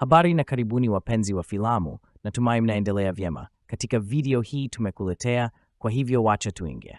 Habari na karibuni wapenzi wa filamu, natumai mnaendelea vyema. Katika video hii tumekuletea, kwa hivyo wacha tuingie.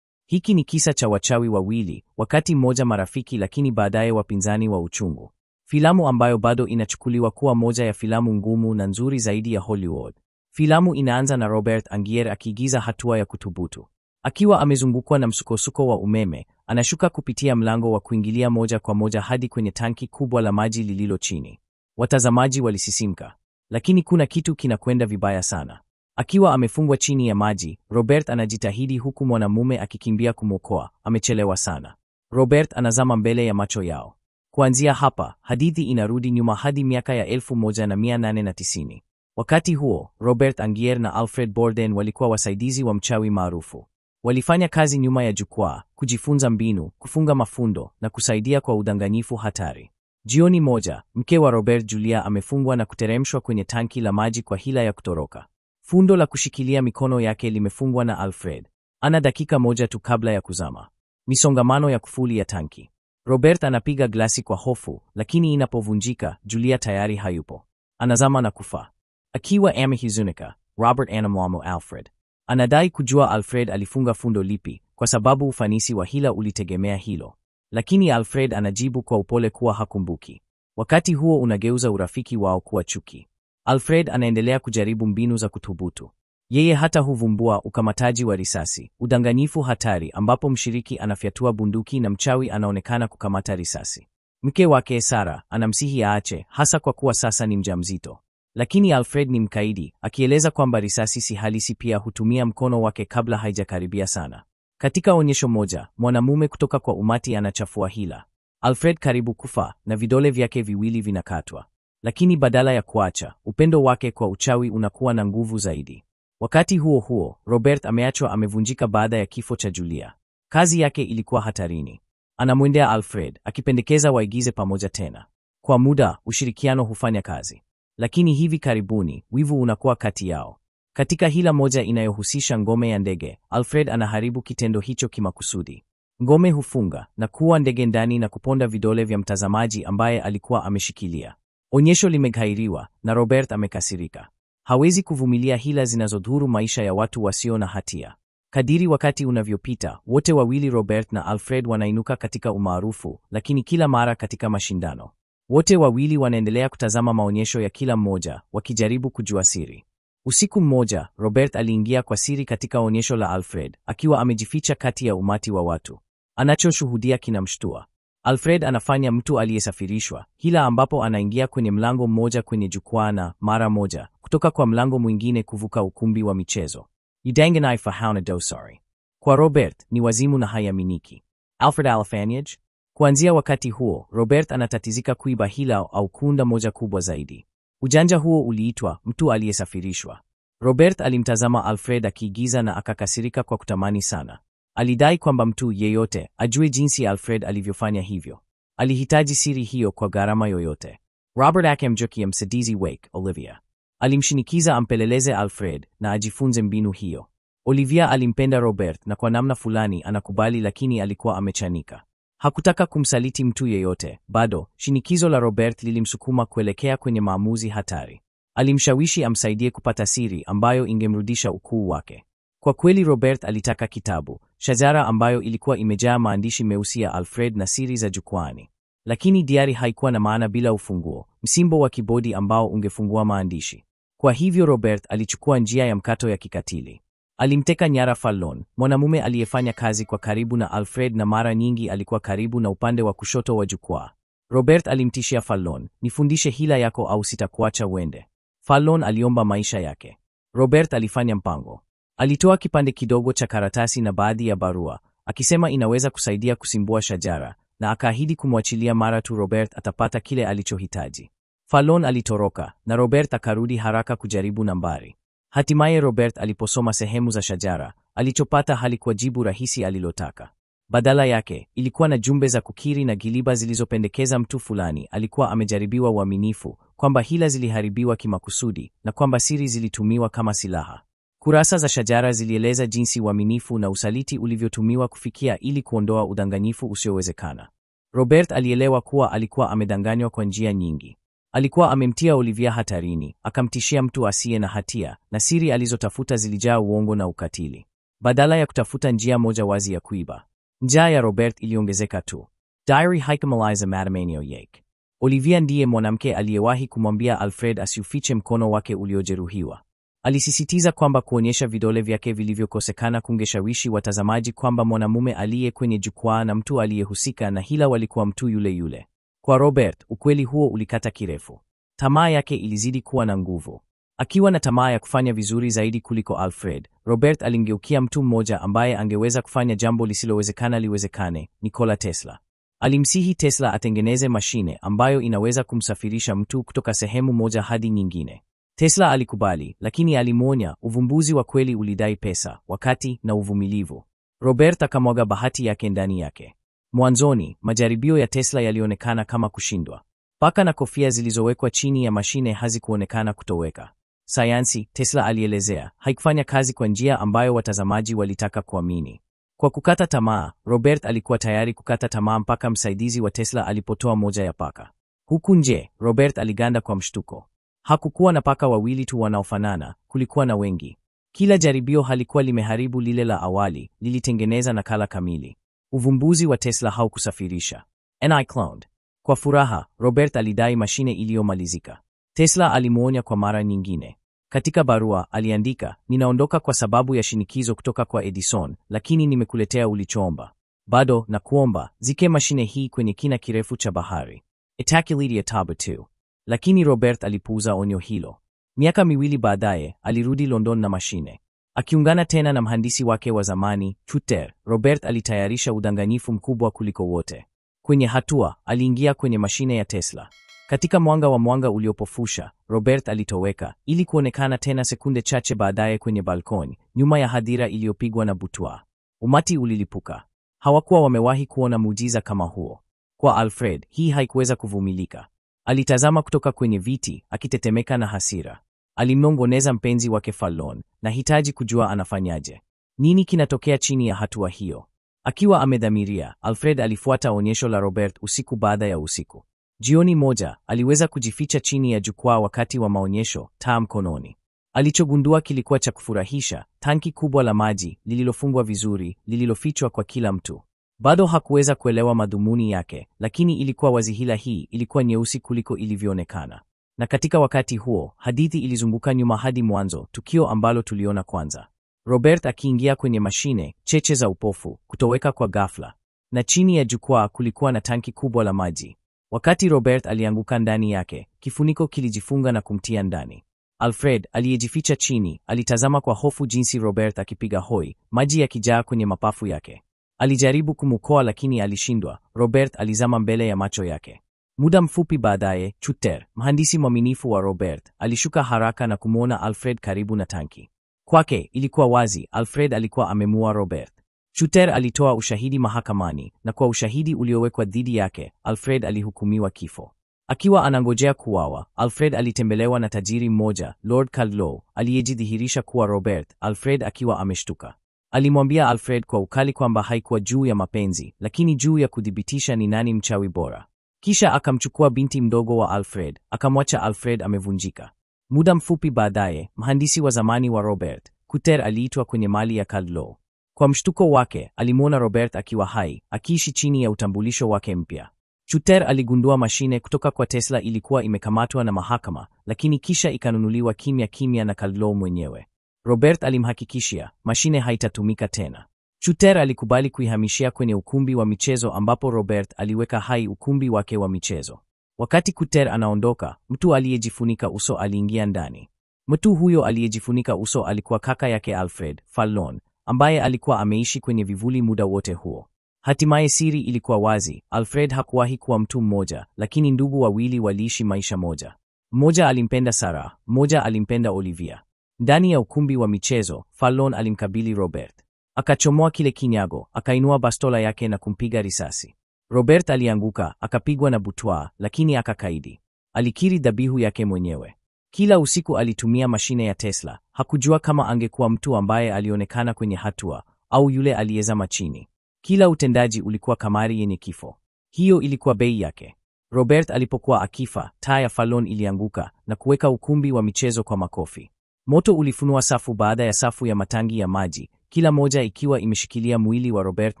Hiki ni kisa cha wachawi wawili, wakati mmoja marafiki lakini baadaye wapinzani wa uchungu. Filamu ambayo bado inachukuliwa kuwa moja ya filamu ngumu na nzuri zaidi ya Hollywood. Filamu inaanza na Robert Angier akiigiza hatua ya kuthubutu. Akiwa amezungukwa na msukosuko wa umeme, anashuka kupitia mlango wa kuingilia moja kwa moja hadi kwenye tanki kubwa la maji lililo chini. Watazamaji walisisimka. Lakini kuna kitu kinakwenda vibaya sana. Akiwa amefungwa chini ya maji, Robert anajitahidi huku mwanamume akikimbia kumwokoa. Amechelewa sana. Robert anazama mbele ya macho yao. Kuanzia hapa, hadithi inarudi nyuma hadi miaka ya 1890. Wakati huo, Robert Angier na Alfred Borden walikuwa wasaidizi wa mchawi maarufu. Walifanya kazi nyuma ya jukwaa, kujifunza mbinu, kufunga mafundo na kusaidia kwa udanganyifu hatari. Jioni moja, mke wa Robert, Julia, amefungwa na kuteremshwa kwenye tanki la maji kwa hila ya kutoroka. Fundo la kushikilia mikono yake limefungwa na Alfred. Ana dakika moja tu kabla ya kuzama. Misongamano ya kufuli ya tanki. Robert anapiga glasi kwa hofu, lakini inapovunjika, Julia tayari hayupo. Anazama na kufa. Akiwa amehuzunika, Robert anamlaumu Alfred. Anadai kujua Alfred alifunga fundo lipi, kwa sababu ufanisi wa hila ulitegemea hilo. Lakini Alfred anajibu kwa upole kuwa hakumbuki. Wakati huo unageuza urafiki wao kuwa chuki. Alfred anaendelea kujaribu mbinu za kuthubutu. Yeye hata huvumbua ukamataji wa risasi, udanganyifu hatari ambapo mshiriki anafyatua bunduki na mchawi anaonekana kukamata risasi. Mke wake Sarah anamsihi aache, hasa kwa kuwa sasa ni mjamzito. Lakini Alfred ni mkaidi, akieleza kwamba risasi si halisi. Pia hutumia mkono wake kabla haijakaribia sana. Katika onyesho moja, mwanamume kutoka kwa umati anachafua hila. Alfred karibu kufa na vidole vyake viwili vinakatwa. Lakini badala ya kuacha, upendo wake kwa uchawi unakuwa na nguvu zaidi. Wakati huo huo, Robert ameachwa amevunjika baada ya kifo cha Julia. Kazi yake ilikuwa hatarini. Anamwendea Alfred, akipendekeza waigize pamoja tena. Kwa muda, ushirikiano hufanya kazi. Lakini hivi karibuni, wivu unakuwa kati yao. Katika hila moja inayohusisha ngome ya ndege, Alfred anaharibu kitendo hicho kimakusudi. Ngome hufunga na kuwa ndege ndani na kuponda vidole vya mtazamaji ambaye alikuwa ameshikilia. Onyesho limeghairiwa na Robert amekasirika. Hawezi kuvumilia hila zinazodhuru maisha ya watu wasio na hatia. Kadiri wakati unavyopita, wote wawili Robert na Alfred wanainuka katika umaarufu, lakini kila mara katika mashindano. Wote wawili wanaendelea kutazama maonyesho ya kila mmoja, wakijaribu kujua siri. Usiku mmoja, Robert aliingia kwa siri katika onyesho la Alfred, akiwa amejificha kati ya umati wa watu. Anachoshuhudia kinamshtua. Alfred anafanya mtu aliyesafirishwa, hila ambapo anaingia kwenye mlango mmoja kwenye jukwaa na, mara moja, kutoka kwa mlango mwingine kuvuka ukumbi wa michezo. Ydanganai fahauna dosari. Kwa Robert, ni wazimu na hayaminiki. Alfred alifanyaj? Kuanzia wakati huo, Robert anatatizika kuiba hila au kuunda moja kubwa zaidi. Ujanja huo uliitwa mtu aliyesafirishwa. Robert alimtazama Alfred akiigiza na akakasirika kwa kutamani sana. Alidai kwamba mtu yeyote ajue jinsi Alfred alivyofanya hivyo. Alihitaji siri hiyo kwa gharama yoyote. Robert akamjokia msaidizi wake, Olivia. Alimshinikiza ampeleleze Alfred na ajifunze mbinu hiyo. Olivia alimpenda Robert na kwa namna fulani anakubali, lakini alikuwa amechanika. Hakutaka kumsaliti mtu yeyote. Bado, shinikizo la Robert lilimsukuma kuelekea kwenye maamuzi hatari. Alimshawishi amsaidie kupata siri ambayo ingemrudisha ukuu wake. Kwa kweli Robert alitaka kitabu, shajara ambayo ilikuwa imejaa maandishi meusi ya Alfred na siri za jukwani. Lakini diari haikuwa na maana bila ufunguo, msimbo wa kibodi ambao ungefungua maandishi. Kwa hivyo Robert alichukua njia ya mkato ya kikatili. Alimteka nyara Fallon, mwanamume aliyefanya kazi kwa karibu na Alfred na mara nyingi alikuwa karibu na upande wa kushoto wa jukwaa. Robert alimtishia Fallon, nifundishe hila yako au sitakuacha uende. Fallon aliomba maisha yake. Robert alifanya mpango. Alitoa kipande kidogo cha karatasi na baadhi ya barua, akisema inaweza kusaidia kusimbua shajara, na akaahidi kumwachilia mara tu Robert atapata kile alichohitaji. Fallon alitoroka, na Robert akarudi haraka kujaribu nambari. Hatimaye Robert aliposoma sehemu za shajara, alichopata halikuwa jibu rahisi alilotaka. Badala yake, ilikuwa na jumbe za kukiri na giliba zilizopendekeza mtu fulani alikuwa amejaribiwa uaminifu, kwamba hila ziliharibiwa kimakusudi, na kwamba siri zilitumiwa kama silaha. Kurasa za shajara zilieleza jinsi uaminifu na usaliti ulivyotumiwa kufikia ili kuondoa udanganyifu usiowezekana. Robert alielewa kuwa alikuwa amedanganywa kwa njia nyingi. Alikuwa amemtia Olivia hatarini, akamtishia mtu asiye na hatia, na siri alizotafuta zilijaa uongo na ukatili. Badala ya kutafuta njia moja wazi ya kuiba, njaa ya Robert iliongezeka tu. Diary haikumaliza matamanio yake. Olivia ndiye mwanamke aliyewahi kumwambia Alfred asiufiche mkono wake uliojeruhiwa. Alisisitiza kwamba kuonyesha vidole vyake vilivyokosekana kungeshawishi watazamaji kwamba mwanamume aliye kwenye jukwaa na mtu aliyehusika na hila walikuwa mtu yule yule. Kwa Robert, ukweli huo ulikata kirefu. Tamaa yake ilizidi kuwa na nguvu. Akiwa na tamaa ya kufanya vizuri zaidi kuliko Alfred, Robert alingeukia mtu mmoja ambaye angeweza kufanya jambo lisilowezekana liwezekane, Nikola Tesla. Alimsihi Tesla atengeneze mashine ambayo inaweza kumsafirisha mtu kutoka sehemu moja hadi nyingine. Tesla alikubali, lakini alimwonya, uvumbuzi wa kweli ulidai pesa, wakati na uvumilivu. Robert akamwaga bahati yake ndani yake. Mwanzoni, majaribio ya Tesla yalionekana kama kushindwa. Paka na kofia zilizowekwa chini ya mashine hazikuonekana kutoweka. Sayansi, Tesla alielezea, haikufanya kazi kwa njia ambayo watazamaji walitaka kuamini. Kwa kukata tamaa, Robert alikuwa tayari kukata tamaa mpaka msaidizi wa Tesla alipotoa moja ya paka. Huku nje, Robert aliganda kwa mshtuko. Hakukuwa na paka wawili tu wanaofanana, kulikuwa na wengi. Kila jaribio halikuwa limeharibu lile la awali, lilitengeneza nakala kamili. Uvumbuzi wa Tesla haukusafirisha. "Ni cloned." Kwa furaha, Robert alidai mashine iliyomalizika. Tesla alimuonya kwa mara nyingine. Katika barua, aliandika, "Ninaondoka kwa sababu ya shinikizo kutoka kwa Edison, lakini nimekuletea ulichoomba. Bado, na kuomba, zike mashine hii kwenye kina kirefu cha bahari. Itakuletea tabu tu." Lakini Robert alipuuza onyo hilo. Miaka miwili baadaye, alirudi London na mashine. Akiungana tena na mhandisi wake wa zamani, Chuter, Robert alitayarisha udanganyifu mkubwa kuliko wote. Kwenye hatua, aliingia kwenye mashine ya Tesla. Katika mwanga uliopofusha, Robert alitoweka, ili kuonekana tena sekunde chache baadaye kwenye balkoni, nyuma ya hadhira iliyopigwa na butwaa. Umati ulilipuka. Hawakuwa wamewahi kuona muujiza kama huo. Kwa Alfred, hii haikuweza kuvumilika. Alitazama kutoka kwenye viti, akitetemeka na hasira. Alimnongoneza mpenzi wake Fallon, "Nahitaji kujua anafanyaje. Nini kinatokea chini ya hatua hiyo?" Akiwa amedhamiria, Alfred alifuata onyesho la Robert usiku baada ya usiku. Jioni moja, aliweza kujificha chini ya jukwaa wakati wa maonyesho, taa mkononi. Alichogundua kilikuwa cha kufurahisha, tanki kubwa la maji, lililofungwa vizuri, lililofichwa kwa kila mtu. Bado hakuweza kuelewa madhumuni yake, lakini ilikuwa wazi hila hii ilikuwa nyeusi kuliko ilivyoonekana. Na katika wakati huo, hadithi ilizunguka nyuma hadi mwanzo, tukio ambalo tuliona kwanza. Robert akiingia kwenye mashine, cheche za upofu, kutoweka kwa ghafla. Na chini ya jukwaa kulikuwa na tanki kubwa la maji. Wakati Robert alianguka ndani yake, kifuniko kilijifunga na kumtia ndani. Alfred, aliyejificha chini, alitazama kwa hofu jinsi Robert akipiga hoi, maji yakijaa kwenye mapafu yake. Alijaribu kumwokoa lakini alishindwa. Robert alizama mbele ya macho yake. Muda mfupi baadaye, Chuter, mhandisi mwaminifu wa Robert, alishuka haraka na kumwona Alfred karibu na tanki. Kwake, ilikuwa wazi, Alfred alikuwa amemuua Robert. Chuter alitoa ushahidi mahakamani, na kwa ushahidi uliowekwa dhidi yake, Alfred alihukumiwa kifo. Akiwa anangojea kuuawa, Alfred alitembelewa na tajiri mmoja, Lord Caldlow, aliyejidhihirisha kuwa Robert, Alfred akiwa ameshtuka. Alimwambia Alfred kwa ukali kwamba haikuwa juu ya mapenzi, lakini juu ya kudhibitisha ni nani mchawi bora. Kisha akamchukua binti mdogo wa Alfred, akamwacha Alfred amevunjika. Muda mfupi baadaye, mhandisi wa zamani wa Robert, Chuter, aliitwa kwenye mali ya Caldlow. Kwa mshtuko wake, alimwona Robert akiwa hai, akiishi chini ya utambulisho wake mpya. Chuter aligundua mashine kutoka kwa Tesla ilikuwa imekamatwa na mahakama, lakini kisha ikanunuliwa kimya kimya na Caldlow mwenyewe. Robert alimhakikishia, mashine haitatumika tena. Chuter alikubali kuihamishia kwenye ukumbi wa michezo ambapo Robert aliweka hai ukumbi wake wa michezo. Wakati Chuter anaondoka, mtu aliyejifunika uso aliingia ndani. Mtu huyo aliyejifunika uso alikuwa kaka yake Alfred, Fallon, ambaye alikuwa ameishi kwenye vivuli muda wote huo. Hatimaye siri ilikuwa wazi, Alfred hakuwahi kuwa mtu mmoja, lakini ndugu wawili waliishi maisha moja. Mmoja alimpenda Sarah, mmoja alimpenda Olivia. Ndani ya ukumbi wa michezo, Fallon alimkabili Robert. Akachomoa kile kinyago, akainua bastola yake na kumpiga risasi. Robert alianguka, akapigwa na butwaa, lakini akakaidi. Alikiri dhabihu yake mwenyewe. Kila usiku alitumia mashine ya Tesla, hakujua kama angekuwa mtu ambaye alionekana kwenye hatua, au yule aliyezama chini. Kila utendaji ulikuwa kamari yenye kifo. Hiyo ilikuwa bei yake. Robert alipokuwa akifa, taa ya Fallon ilianguka na kuweka ukumbi wa michezo kwa makofi. Moto ulifunua safu baada ya safu ya matangi ya maji, kila moja ikiwa imeshikilia mwili wa Robert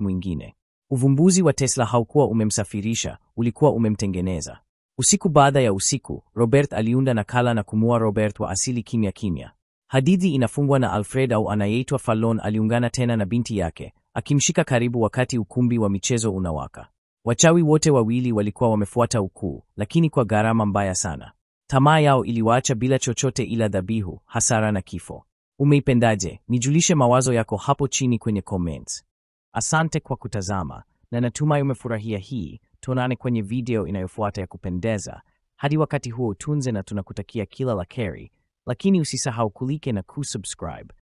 mwingine. Uvumbuzi wa Tesla haukuwa umemsafirisha, ulikuwa umemtengeneza. Usiku baada ya usiku, Robert aliunda nakala na kumua Robert wa asili kimya kimya. Hadithi inafungwa na Alfred au anayeitwa Fallon aliungana tena na binti yake, akimshika karibu wakati ukumbi wa michezo unawaka. Wachawi wote wawili walikuwa wamefuata ukuu, lakini kwa gharama mbaya sana. Tamaa yao iliwaacha bila chochote ila dhabihu, hasara na kifo. Umeipendaje? Nijulishe mawazo yako hapo chini kwenye comments. Asante kwa kutazama, na natumai umefurahia hii. Tuonane kwenye video inayofuata ya kupendeza. Hadi wakati huo, tunze na tunakutakia kila la kheri, lakini usisahau kulike na kusubscribe.